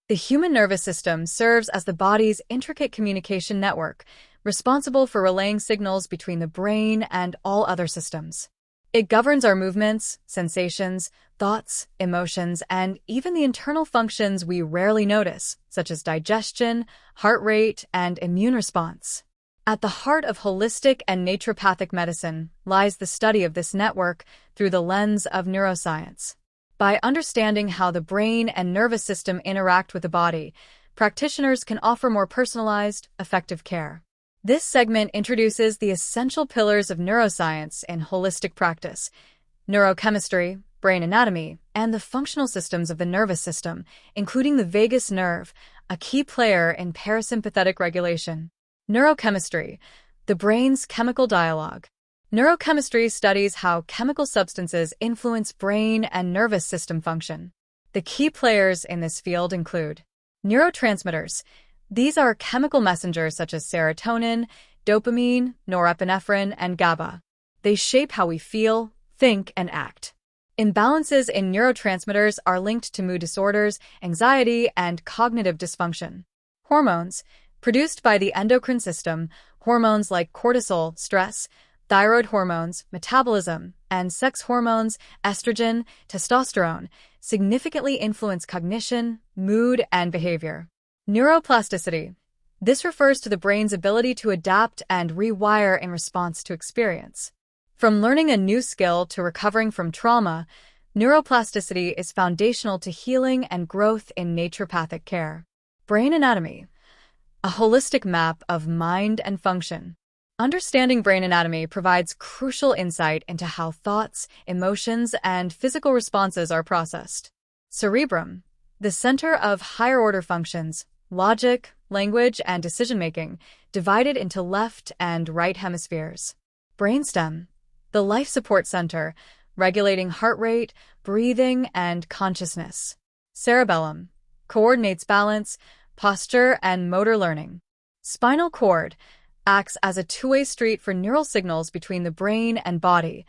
The human nervous system serves as the body's intricate communication network, responsible for relaying signals between the brain and all other systems. It governs our movements, sensations, thoughts, emotions, and even the internal functions we rarely notice, such as digestion, heart rate, and immune response. At the heart of holistic and naturopathic medicine lies the study of this network through the lens of neuroscience. By understanding how the brain and nervous system interact with the body, practitioners can offer more personalized, effective care. This segment introduces the essential pillars of neuroscience in holistic practice: neurochemistry, brain anatomy, and the functional systems of the nervous system, including the vagus nerve, a key player in parasympathetic regulation. Neurochemistry, the brain's chemical dialogue. Neurochemistry studies how chemical substances influence brain and nervous system function. The key players in this field include neurotransmitters. These are chemical messengers such as serotonin, dopamine, norepinephrine, and GABA. They shape how we feel, think, and act. Imbalances in neurotransmitters are linked to mood disorders, anxiety, and cognitive dysfunction. Hormones, produced by the endocrine system, hormones like cortisol, stress, thyroid hormones, metabolism, and sex hormones, estrogen, testosterone, significantly influence cognition, mood, and behavior. Neuroplasticity. This refers to the brain's ability to adapt and rewire in response to experience. From learning a new skill to recovering from trauma, neuroplasticity is foundational to healing and growth in naturopathic care. Brain anatomy. A holistic map of mind and function. Understanding brain anatomy provides crucial insight into how thoughts, emotions, and physical responses are processed. Cerebrum, the center of higher-order functions, logic, language, and decision-making, divided into left and right hemispheres. Brainstem, the life support center, regulating heart rate, breathing, and consciousness. Cerebellum, coordinates balance, posture, and motor learning. Spinal cord acts as a two-way street for neural signals between the brain and body,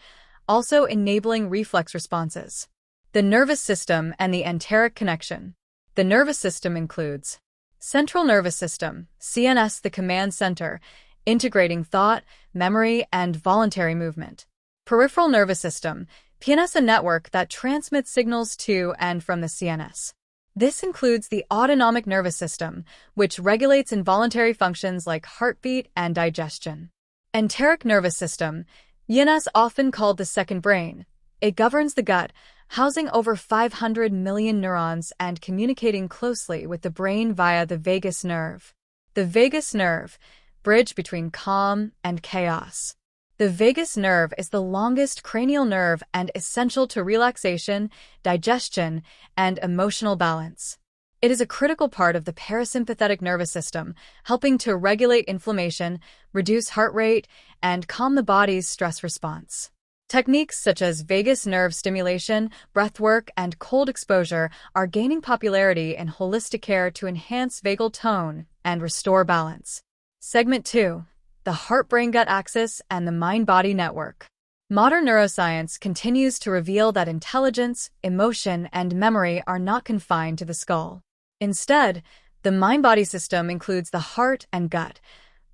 also enabling reflex responses. The nervous system and the enteric connection. The nervous system includes central nervous system, CNS, the command center, integrating thought, memory, and voluntary movement. Peripheral nervous system, PNS, a network that transmits signals to and from the CNS. This includes the autonomic nervous system, which regulates involuntary functions like heartbeat and digestion. Enteric nervous system, ENS, often called the second brain. It governs the gut, housing over 500 million neurons and communicating closely with the brain via the vagus nerve. The vagus nerve, bridge between calm and chaos. The vagus nerve is the longest cranial nerve and essential to relaxation, digestion, and emotional balance. It is a critical part of the parasympathetic nervous system, helping to regulate inflammation, reduce heart rate, and calm the body's stress response. Techniques such as vagus nerve stimulation, breathwork, and cold exposure are gaining popularity in holistic care to enhance vagal tone and restore balance. Segment 2. The heart-brain-gut axis and the mind-body network. Modern neuroscience continues to reveal that intelligence, emotion, and memory are not confined to the skull. Instead, the mind-body system includes the heart and gut,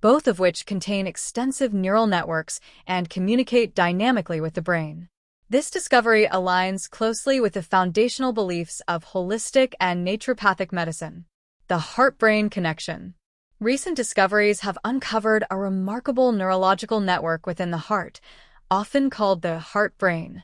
both of which contain extensive neural networks and communicate dynamically with the brain. This discovery aligns closely with the foundational beliefs of holistic and naturopathic medicine. The heart-brain connection. Recent discoveries have uncovered a remarkable neurological network within the heart, often called the heart-brain.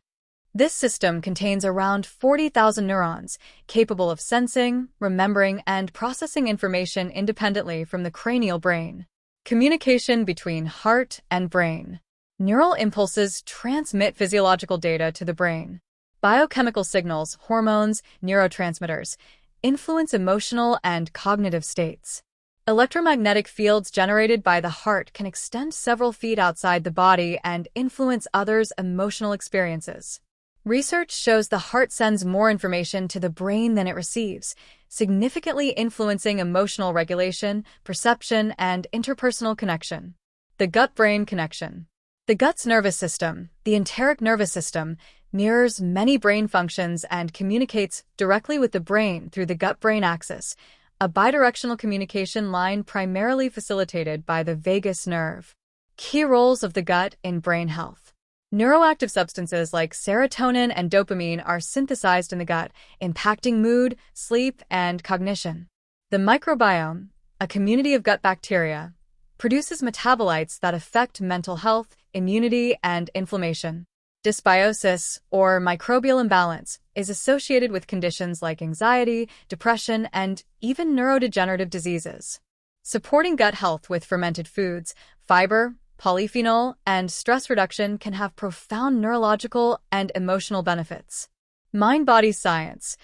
This system contains around 40,000 neurons, capable of sensing, remembering, and processing information independently from the cranial brain. Communication between heart and brain. Neural impulses transmit physiological data to the brain. Biochemical signals, hormones, neurotransmitters, influence emotional and cognitive states. Electromagnetic fields generated by the heart can extend several feet outside the body and influence others' emotional experiences. Research shows the heart sends more information to the brain than it receives, significantly influencing emotional regulation, perception, and interpersonal connection. The gut-brain connection. The gut's nervous system, the enteric nervous system, mirrors many brain functions and communicates directly with the brain through the gut-brain axis, a bidirectional communication line primarily facilitated by the vagus nerve. Key roles of the gut in brain health. Neuroactive substances like serotonin and dopamine are synthesized in the gut, impacting mood, sleep, and cognition. The microbiome, a community of gut bacteria, produces metabolites that affect mental health, immunity, and inflammation. Dysbiosis, or microbial imbalance, is associated with conditions like anxiety, depression, and even neurodegenerative diseases. Supporting gut health with fermented foods, fiber, polyphenol, and stress reduction can have profound neurological and emotional benefits. Mind-body science,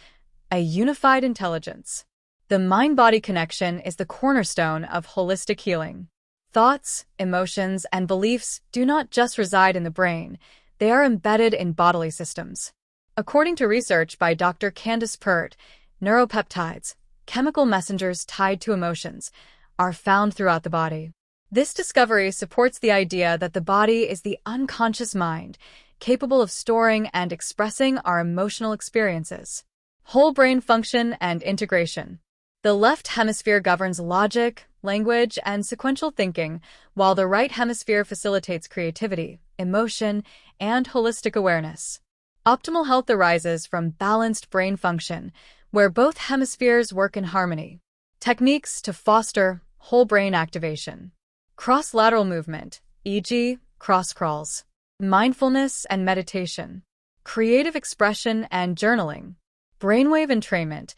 a unified intelligence. The mind-body connection is the cornerstone of holistic healing. Thoughts, emotions, and beliefs do not just reside in the brain, they are embedded in bodily systems. According to research by Dr. Candace Pert, neuropeptides, chemical messengers tied to emotions, are found throughout the body. This discovery supports the idea that the body is the unconscious mind, capable of storing and expressing our emotional experiences. Whole brain function and integration. The left hemisphere governs logic, language, and sequential thinking, while the right hemisphere facilitates creativity, emotion, and holistic awareness. Optimal health arises from balanced brain function, where both hemispheres work in harmony. Techniques to foster whole brain activation. Cross-lateral movement, e.g., cross crawls. Mindfulness and meditation. Creative expression and journaling. Brainwave entrainment,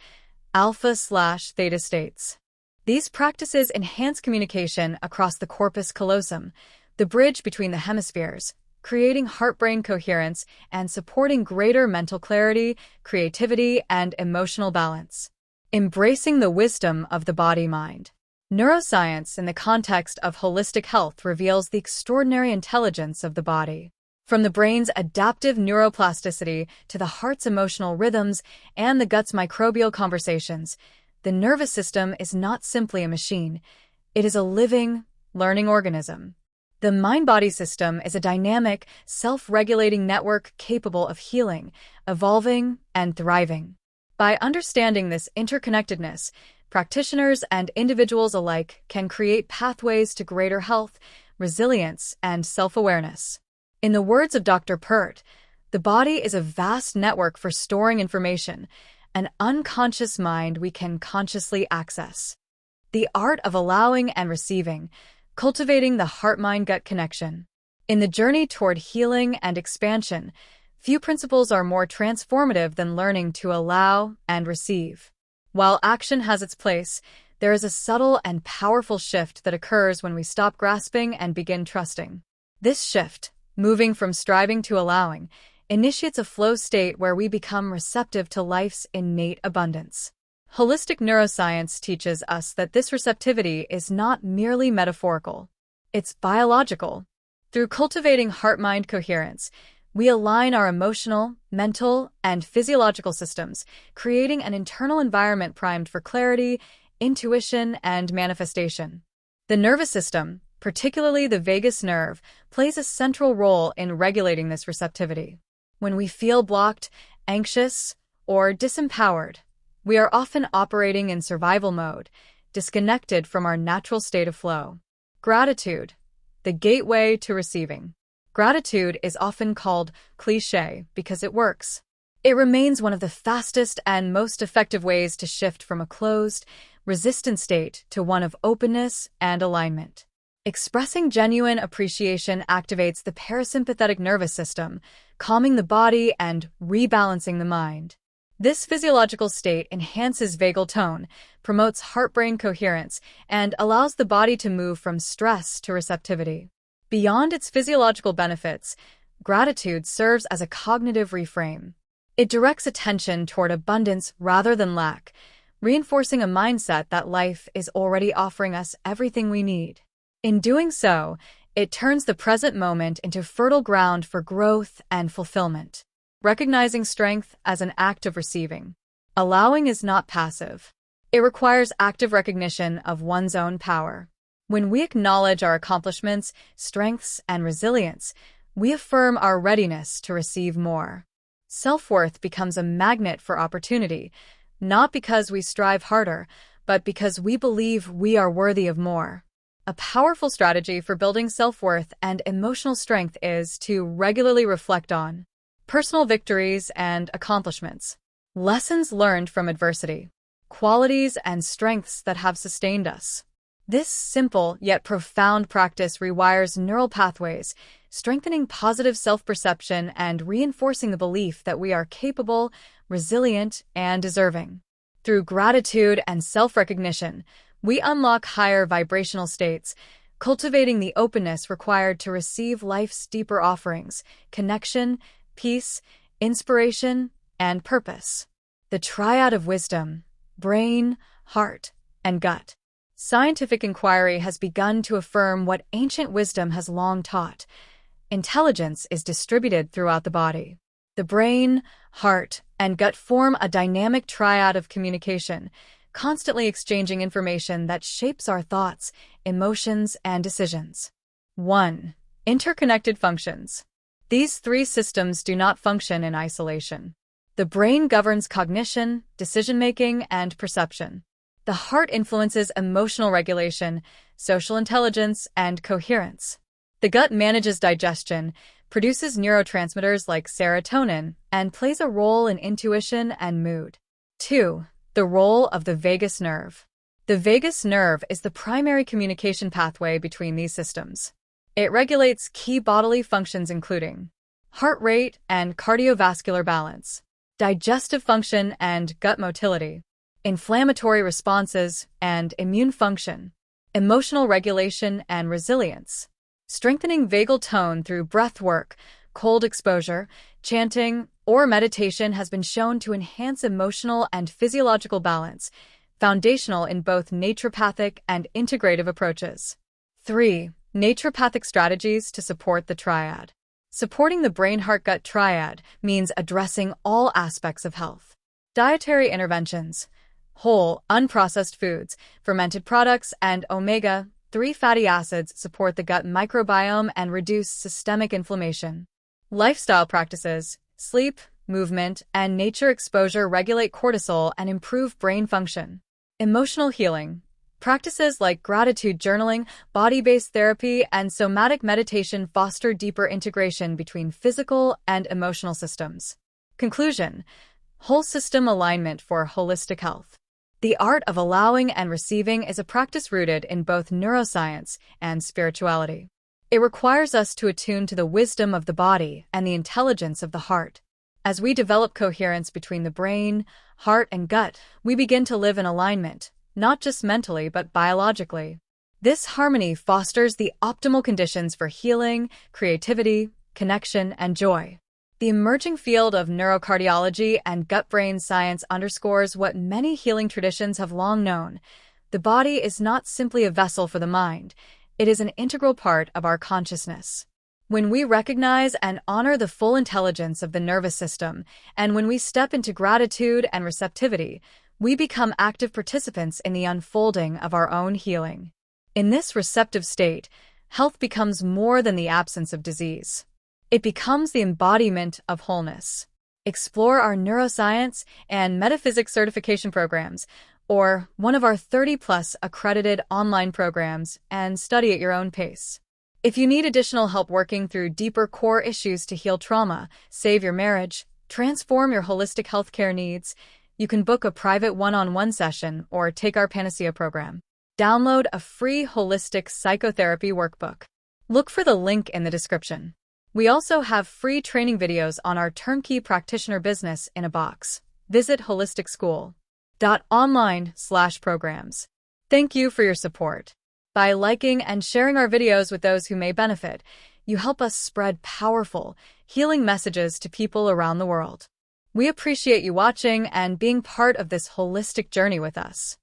alpha/theta states. These practices enhance communication across the corpus callosum, the bridge between the hemispheres, creating heart-brain coherence and supporting greater mental clarity, creativity, and emotional balance. Embracing the wisdom of the body-mind. Neuroscience in the context of holistic health reveals the extraordinary intelligence of the body. From the brain's adaptive neuroplasticity to the heart's emotional rhythms and the gut's microbial conversations, the nervous system is not simply a machine. It is a living, learning organism. The mind-body system is a dynamic, self-regulating network capable of healing, evolving, and thriving. By understanding this interconnectedness, practitioners and individuals alike can create pathways to greater health, resilience, and self-awareness. In the words of Dr. Pert, the body is a vast network for storing information, an unconscious mind we can consciously access. The art of allowing and receiving, cultivating the heart-mind-gut connection. In the journey toward healing and expansion, few principles are more transformative than learning to allow and receive. While action has its place, there is a subtle and powerful shift that occurs when we stop grasping and begin trusting. This shift, moving from striving to allowing, initiates a flow state where we become receptive to life's innate abundance. Holistic neuroscience teaches us that this receptivity is not merely metaphorical. It's biological. Through cultivating heart-mind coherence, we align our emotional, mental, and physiological systems, creating an internal environment primed for clarity, intuition, and manifestation. The nervous system, particularly the vagus nerve, plays a central role in regulating this receptivity. When we feel blocked, anxious, or disempowered, we are often operating in survival mode, disconnected from our natural state of flow. Gratitude, the gateway to receiving. Gratitude is often called cliché because it works. It remains one of the fastest and most effective ways to shift from a closed, resistant state to one of openness and alignment. Expressing genuine appreciation activates the parasympathetic nervous system, calming the body and rebalancing the mind. This physiological state enhances vagal tone, promotes heart-brain coherence, and allows the body to move from stress to receptivity. Beyond its physiological benefits, gratitude serves as a cognitive reframe. It directs attention toward abundance rather than lack, reinforcing a mindset that life is already offering us everything we need. In doing so, it turns the present moment into fertile ground for growth and fulfillment. Recognizing strength as an act of receiving. Allowing is not passive. It requires active recognition of one's own power. When we acknowledge our accomplishments, strengths, and resilience, we affirm our readiness to receive more. Self-worth becomes a magnet for opportunity, not because we strive harder, but because we believe we are worthy of more. A powerful strategy for building self-worth and emotional strength is to regularly reflect on personal victories and accomplishments, lessons learned from adversity, qualities and strengths that have sustained us. This simple yet profound practice rewires neural pathways, strengthening positive self-perception and reinforcing the belief that we are capable, resilient, and deserving. Through gratitude and self-recognition, we unlock higher vibrational states, cultivating the openness required to receive life's deeper offerings: connection, peace, inspiration, and purpose. The triad of wisdom: brain, heart, and gut. Scientific inquiry has begun to affirm what ancient wisdom has long taught. Intelligence is distributed throughout the body. The brain, heart, and gut form a dynamic triad of communication, constantly exchanging information that shapes our thoughts, emotions, and decisions. 1. Interconnected functions. These three systems do not function in isolation. The brain governs cognition, decision-making, and perception. The heart influences emotional regulation, social intelligence, and coherence. The gut manages digestion, produces neurotransmitters like serotonin, and plays a role in intuition and mood. 2. The role of the vagus nerve. The vagus nerve is the primary communication pathway between these systems. It regulates key bodily functions including heart rate and cardiovascular balance, digestive function and gut motility, inflammatory responses and immune function, emotional regulation and resilience. Strengthening vagal tone through breath work, cold exposure, chanting, or meditation has been shown to enhance emotional and physiological balance, foundational in both naturopathic and integrative approaches. 3. Naturopathic strategies to support the triad. Supporting the brain-heart-gut triad means addressing all aspects of health. Dietary interventions: whole, unprocessed foods, fermented products, and omega-3 fatty acids support the gut microbiome and reduce systemic inflammation. Lifestyle practices: sleep, movement, and nature exposure regulate cortisol and improve brain function. Emotional healing: practices like gratitude journaling, body-based therapy, and somatic meditation foster deeper integration between physical and emotional systems. Conclusion: whole system alignment for holistic health. The art of allowing and receiving is a practice rooted in both neuroscience and spirituality. It requires us to attune to the wisdom of the body and the intelligence of the heart. As we develop coherence between the brain, heart, and gut, we begin to live in alignment, not just mentally but biologically. This harmony fosters the optimal conditions for healing, creativity, connection, and joy. The emerging field of neurocardiology and gut-brain science underscores what many healing traditions have long known. The body is not simply a vessel for the mind, it is an integral part of our consciousness. When we recognize and honor the full intelligence of the nervous system, and when we step into gratitude and receptivity, we become active participants in the unfolding of our own healing. In this receptive state, health becomes more than the absence of disease. It becomes the embodiment of wholeness. Explore our neuroscience and metaphysics certification programs, or one of our 30-plus accredited online programs, and study at your own pace. If you need additional help working through deeper core issues to heal trauma, save your marriage, transform your holistic healthcare needs, you can book a private one-on-one session or take our Panacea program. Download a free holistic psychotherapy workbook. Look for the link in the description. We also have free training videos on our turnkey practitioner business in a box. Visit holisticschool.online/programs. Thank you for your support. By liking and sharing our videos with those who may benefit, you help us spread powerful, healing messages to people around the world. We appreciate you watching and being part of this holistic journey with us.